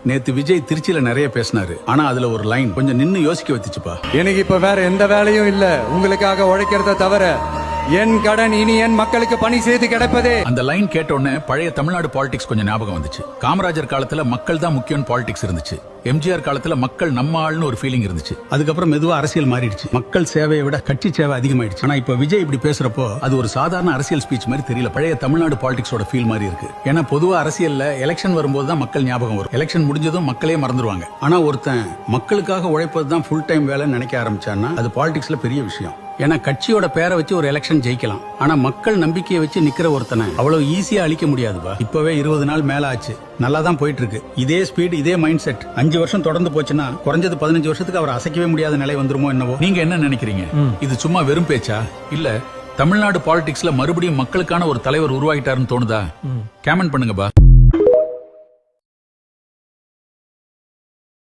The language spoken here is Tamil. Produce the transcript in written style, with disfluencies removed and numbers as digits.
நேத்து விஜய் திருச்சியில நிறைய பேசினாரு. ஆனா அதுல ஒரு லைன் கொஞ்சம் நின்னு யோசிக்க வச்சுச்சுப்பா. எனக்கு இப்ப வேற எந்த வேலையும் இல்ல, உங்களுக்காக உழைக்கிறத தவிர. என் கடன் இனி என் மக்களுக்கு பணி செய்து கிடைப்பதே. அந்த லைன் கேட்ட உடனே பழைய தமிழ்நாடு பாலிடிக்ஸ் கொஞ்சம் ஞாபகம் வந்துச்சு. காமராஜர் காலத்துல மக்கள் தான் முக்கியம் பாலிடிக்ஸ் இருந்துச்சு. எம்ஜிஆர் காலத்துல மக்கள் நம்ம ஆள்னு ஒரு ஃபீலிங் இருந்துச்சு. அதுக்கப்புறம் மெதுவா அரசியல் மாறிடுச்சு. மக்கள் சேவையை விட கட்சி சேவை அதிகமாயிடுச்சு. ஆனா இப்ப விஜய் இப்படி பேசுறப்போ அது ஒரு சாதாரண அரசியல் ஸ்பீச் மாதிரி தெரியல. பழைய தமிழ்நாடு பாலிடிக்ஸோட ஃபீல் மாதிரி இருக்கு. ஏன்னா பொதுவா அரசியல்ல எலெக்ஷன் வரும்போது தான் மக்கள் ஞாபகம் வரும். எலெக்ஷன் முடிஞ்சதும் மக்களே மறந்துடுவாங்க. ஆனா ஒருத்தன் மக்களுக்காக உழைப்பது தான் ஃபுல் டைம் வேலைன்னு நினைக்க ஆரம்பிச்சான்னா அது பாலிடிக்ஸ்ல பெரிய விஷயம். ஏன்னா கட்சியோட பேரை வச்சு ஒரு எலெக்ஷன் ஜெயிக்கலாம். ஆனா மக்கள் நம்பிக்கையை வச்சு நிக்கிற ஒருத்தனை அவ்வளவு ஈஸியா அழிக்க முடியாதுப்பா. இப்பவே 20 நாள் மேல ஆச்சு. நல்லா தான் போயிட்டு இருக்கு. இதே ஸ்பீட், இதே மைண்ட் செட் 5 வருஷம் தொடர்ந்து போச்சுன்னா குறைஞ்சது 15 வருஷத்துக்கு அவர் அசைக்கவே முடியாத நிலை வந்துருமோ என்னவோ. நீங்க என்ன நினைக்கிறீங்க? இது சும்மா வெறும் பேச்சா இல்ல தமிழ்நாடு பாலிடிக்ஸ்ல மறுபடியும் மக்களுக்கான ஒரு தலைவர் உருவாகிட்டாருன்னு தோணுதா? கமெண்ட் பண்ணுங்கப்பா.